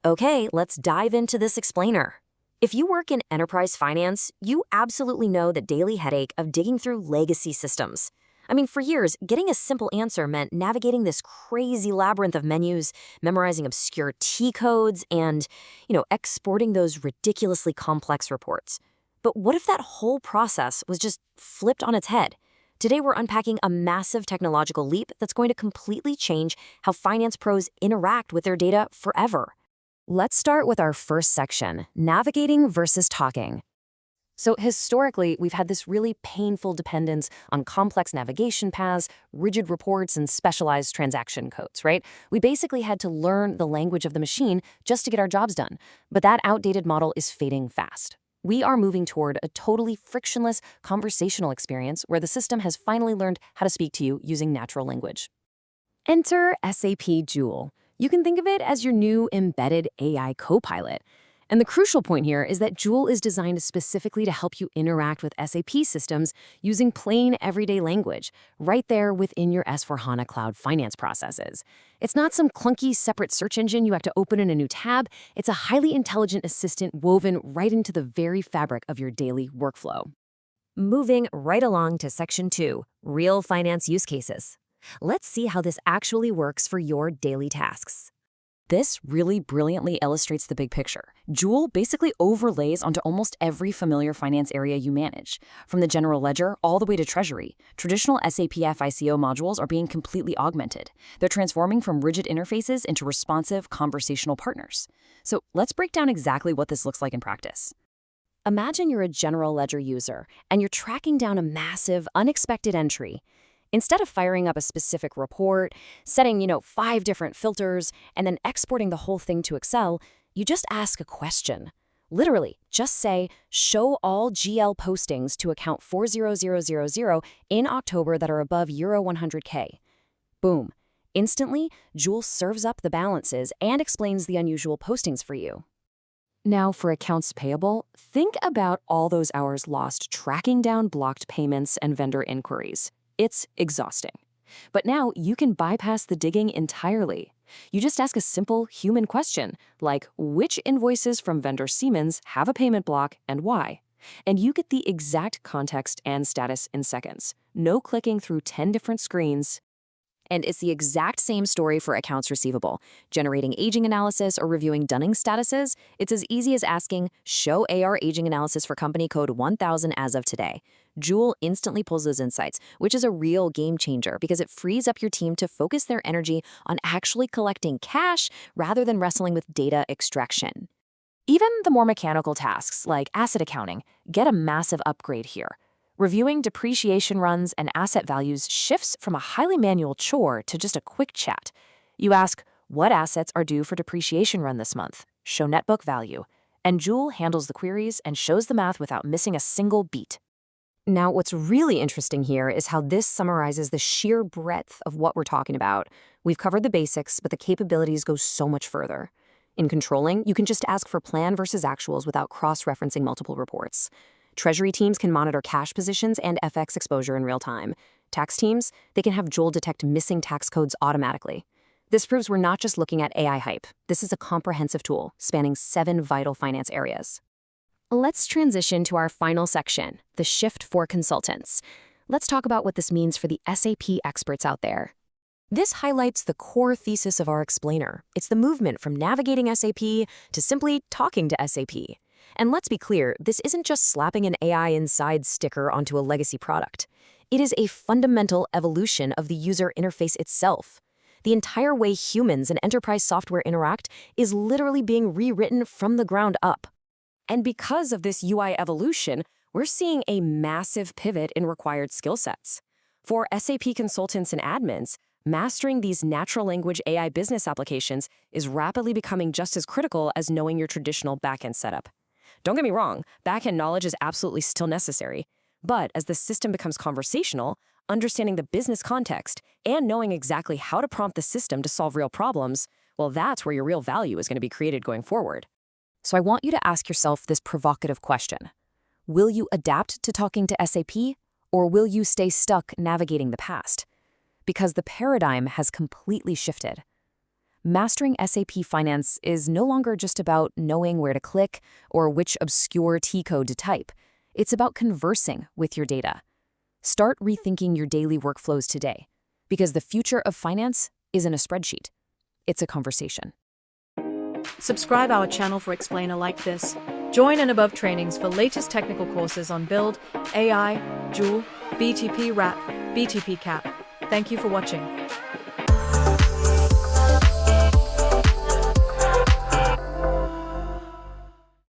Okay, let's dive into this explainer. If you work in enterprise finance, you absolutely know the daily headache of digging through legacy systems. I mean, for years, getting a simple answer meant navigating this crazy labyrinth of menus, memorizing obscure T codes, and, exporting those ridiculously complex reports. But what if that whole process was just flipped on its head? Today, we're unpacking a massive technological leap that's going to completely change how finance pros interact with their data forever. Let's start with our first section, navigating versus talking. So historically, we've had this really painful dependence on complex navigation paths, rigid reports, and specialized transaction codes, right? We basically had to learn the language of the machine just to get our jobs done. But that outdated model is fading fast. We are moving toward a totally frictionless conversational experience where the system has finally learned how to speak to you using natural language. Enter SAP Joule. You can think of it as your new embedded AI co-pilot. And the crucial point here is that Joule is designed specifically to help you interact with SAP systems using plain everyday language, right there within your S/4HANA Cloud finance processes. It's not some clunky separate search engine you have to open in a new tab. It's a highly intelligent assistant woven right into the very fabric of your daily workflow. Moving right along to Section 2, Real Finance Use Cases. Let's see how this actually works for your daily tasks. This really brilliantly illustrates the big picture. Joule basically overlays onto almost every familiar finance area you manage. From the general ledger all the way to treasury, traditional SAP FICO modules are being completely augmented. They're transforming from rigid interfaces into responsive conversational partners. So let's break down exactly what this looks like in practice. Imagine you're a general ledger user and you're tracking down a massive, unexpected entry. Instead of firing up a specific report, setting, 5 different filters, and then exporting the whole thing to Excel, you just ask a question. Literally, just say, show all GL postings to account 40000 in October that are above Euro 100K. Boom. Instantly, Joule serves up the balances and explains the unusual postings for you. Now, for accounts payable, think about all those hours lost tracking down blocked payments and vendor inquiries. It's exhausting. But now you can bypass the digging entirely. You just ask a simple human question, like which invoices from vendor Siemens have a payment block and why? And you get the exact context and status in seconds. No clicking through 10 different screens. And it's the exact same story for accounts receivable. Generating aging analysis or reviewing dunning statuses, it's as easy as asking, show AR aging analysis for company code 1000 as of today. Joule instantly pulls those insights, which is a real game changer because it frees up your team to focus their energy on actually collecting cash rather than wrestling with data extraction. Even the more mechanical tasks, like asset accounting, get a massive upgrade here. Reviewing depreciation runs and asset values shifts from a highly manual chore to just a quick chat. You ask, what assets are due for depreciation run this month? Show net book value. And Joule handles the queries and shows the math without missing a single beat. Now, what's really interesting here is how this summarizes the sheer breadth of what we're talking about. We've covered the basics, but the capabilities go so much further. In controlling, you can just ask for plan versus actuals without cross-referencing multiple reports. Treasury teams can monitor cash positions and FX exposure in real time. Tax teams, they can have Joule detect missing tax codes automatically. This proves we're not just looking at AI hype. This is a comprehensive tool spanning 7 vital finance areas. Let's transition to our final section, the shift for consultants. Let's talk about what this means for the SAP experts out there. This highlights the core thesis of our explainer. It's the movement from navigating SAP to simply talking to SAP. And let's be clear, this isn't just slapping an AI inside sticker onto a legacy product. It is a fundamental evolution of the user interface itself. The entire way humans and enterprise software interact is literally being rewritten from the ground up. And because of this UI evolution, we're seeing a massive pivot in required skill sets. For SAP consultants and admins, mastering these natural language AI business applications is rapidly becoming just as critical as knowing your traditional backend setup. Don't get me wrong, backend knowledge is absolutely still necessary. But as the system becomes conversational, understanding the business context and knowing exactly how to prompt the system to solve real problems, well, that's where your real value is going to be created going forward. So I want you to ask yourself this provocative question. Will you adapt to talking to SAP, or will you stay stuck navigating the past? Because the paradigm has completely shifted. Mastering SAP Finance is no longer just about knowing where to click or which obscure T-code to type. It's about conversing with your data. Start rethinking your daily workflows today, because the future of finance isn't a spreadsheet. It's a conversation. Subscribe our channel for explainer like this. Join Anubhav trainings for latest technical courses on Build, AI, Joule, BTP Wrap, BTP Cap. Thank you for watching.